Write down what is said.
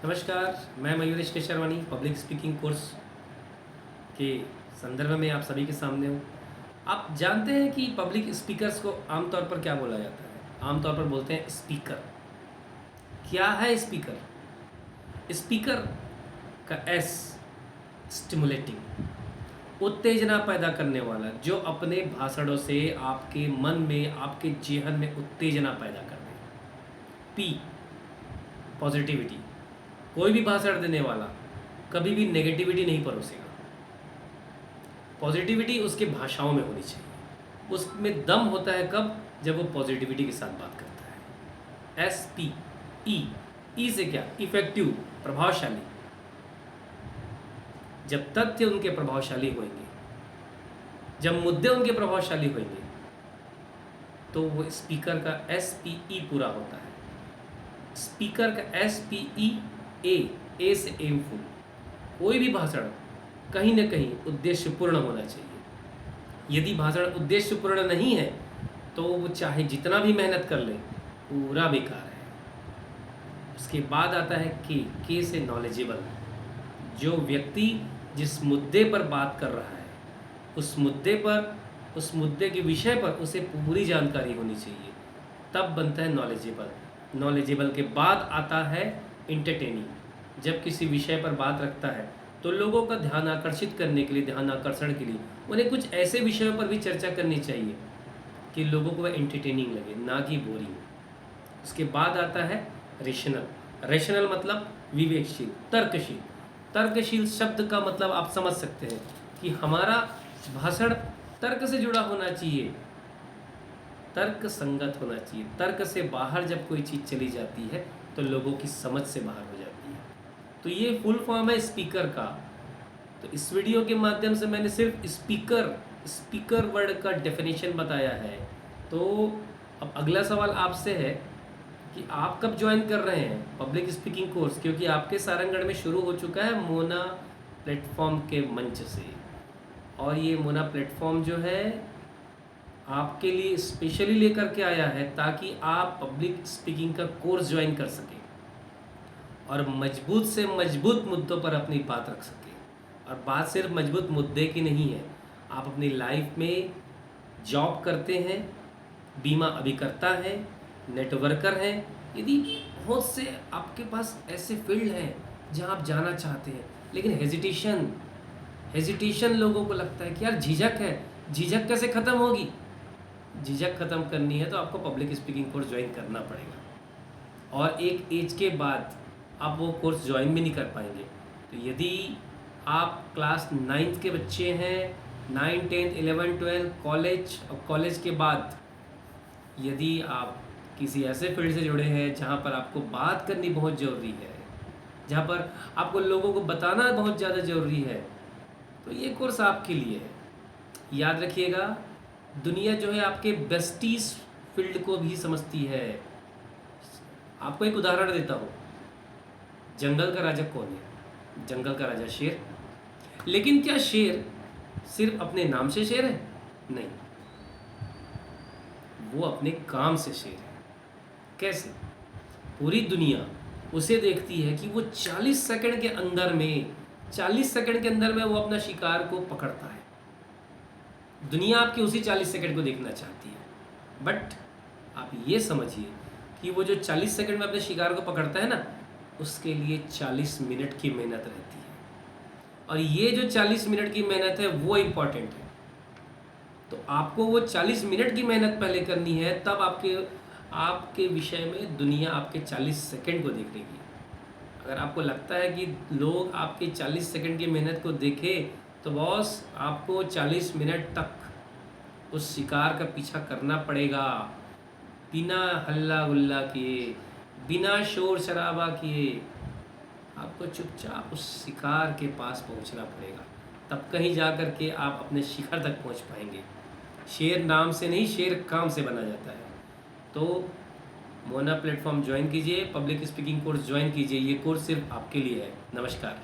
नमस्कार, मैं Mayuresh Kesharwani public speaking course के संदर्भ में आप सभी के सामने हूँ। आप जानते हैं कि पब्लिक स्पीकर्स को आमतौर पर क्या बोला जाता है? आमतौर पर बोलते हैं स्पीकर। क्या है स्पीकर? स्पीकर का एस स्टिमुलेटिंग, उत्तेजना पैदा करने वाला, जो अपने भाषणों से आपके मन में, आपके जेहन में उत्तेजना पैदा कर दे। पी पॉजिटिविटी, कोई भी भाषण देने वाला कभी भी नेगेटिविटी नहीं परोसेगा। पॉजिटिविटी उसके भाषाओं में होनी चाहिए। उसमें दम होता है कब? जब वो पॉजिटिविटी के साथ बात करता है। एस पी ई से क्या? इफेक्टिव, प्रभावशाली। जब तथ्य उनके प्रभावशाली होंगे, जब मुद्दे उनके प्रभावशाली होंगे, तो वो स्पीकर का एस पी ई पूरा होता है। स्पीकर का एस पी ई ए से एमफुल। कोई भी भाषण कहीं ना कहीं उद्देश्यपूर्ण होना चाहिए। यदि भाषण उद्देश्यपूर्ण नहीं है तो वो चाहे जितना भी मेहनत कर ले, पूरा बेकार है। उसके बाद आता है के से नॉलेजेबल। जो व्यक्ति जिस मुद्दे पर बात कर रहा है, उस मुद्दे के विषय पर उसे पूरी जानकारी होनी चाहिए, तब बनता है नॉलेजेबल। नॉलेजेबल के बाद आता है इंटरटेनिंग। जब किसी विषय पर बात रखता है तो लोगों का ध्यान आकर्षित करने के लिए, ध्यान आकर्षण के लिए उन्हें कुछ ऐसे विषयों पर भी चर्चा करनी चाहिए कि लोगों को वह एंटरटेनिंग लगे, ना कि बोरिंग। उसके बाद आता है रेशनल। रेशनल मतलब विवेकशील, तर्कशील। तर्कशील शब्द का मतलब आप समझ सकते हैं कि हमारा भाषण तर्क से जुड़ा होना चाहिए, तर्क संगत होना चाहिए। तर्क से बाहर जब कोई चीज़ चली जाती है तो लोगों की समझ से बाहर हो जाती है। तो ये फुल फॉर्म है स्पीकर का। तो इस वीडियो के माध्यम से मैंने सिर्फ स्पीकर वर्ड का डेफिनेशन बताया है। तो अब अगला सवाल आपसे है कि आप कब ज्वाइन कर रहे हैं पब्लिक स्पीकिंग कोर्स, क्योंकि आपके सारंगढ़ में शुरू हो चुका है मोना प्लेटफॉर्म के मंच से। और ये मोना प्लेटफॉर्म जो है आपके लिए स्पेशली लेकर के आया है ताकि आप पब्लिक स्पीकिंग का कोर्स ज्वाइन कर सकें और मजबूत से मजबूत मुद्दों पर अपनी बात रख सकें। और बात सिर्फ मजबूत मुद्दे की नहीं है। आप अपनी लाइफ में जॉब करते हैं, बीमा अभिकर्ता हैं, नेटवर्कर हैं, यदि बहुत से आपके पास ऐसे फील्ड हैं जहां आप जाना चाहते हैं, लेकिन हेजिटेशन लोगों को लगता है कि यार झिझक है, झिझक कैसे ख़त्म होगी? झिझक ख़त्म करनी है तो आपको पब्लिक स्पीकिंग कोर्स ज्वाइन करना पड़ेगा। और एक एज के बाद आप वो कोर्स ज्वाइन भी नहीं कर पाएंगे। तो यदि आप क्लास 9th के बच्चे हैं, 9, 10, 11, 12 कॉलेज, और कॉलेज के बाद यदि आप किसी ऐसे फील्ड से जुड़े हैं जहाँ पर आपको बात करनी बहुत ज़रूरी है, जहाँ पर आपको लोगों को बताना बहुत ज़्यादा ज़रूरी है, तो ये कोर्स आपके लिए है। याद रखिएगा, दुनिया जो है आपके बेस्टीज फील्ड को भी समझती है। आपको एक उदाहरण देता हूँ। जंगल का राजा कौन है? जंगल का राजा शेर। लेकिन क्या शेर सिर्फ अपने नाम से शेर है? नहीं, वो अपने काम से शेर है। कैसे? पूरी दुनिया उसे देखती है कि वो 40 सेकंड के अंदर में वो अपना शिकार को पकड़ता है। दुनिया आपके उसी 40 सेकंड को देखना चाहती है। बट आप ये समझिए कि वो जो 40 सेकंड में अपने शिकार को पकड़ता है ना, उसके लिए 40 मिनट की मेहनत रहती है। और ये जो 40 मिनट की मेहनत है वो इम्पॉर्टेंट है। तो आपको वो 40 मिनट की मेहनत पहले करनी है, तब आपके विषय में दुनिया आपके 40 सेकंड को देख लेगी। अगर आपको लगता है कि लोग आपके 40 सेकंड की मेहनत को देखें, तो बॉस आपको 40 मिनट तक उस शिकार का पीछा करना पड़ेगा, बिना हल्ला गुल्ला किए, बिना शोर शराबा किए। आपको चुपचाप उस शिकार के पास पहुंचना पड़ेगा, तब कहीं जा कर के आप अपने शिखर तक पहुंच पाएंगे। शेर नाम से नहीं, शेर काम से बना जाता है। तो मोना प्लेटफॉर्म ज्वाइन कीजिए, पब्लिक स्पीकिंग कोर्स ज्वाइन कीजिए। ये कोर्स सिर्फ आपके लिए है। नमस्कार।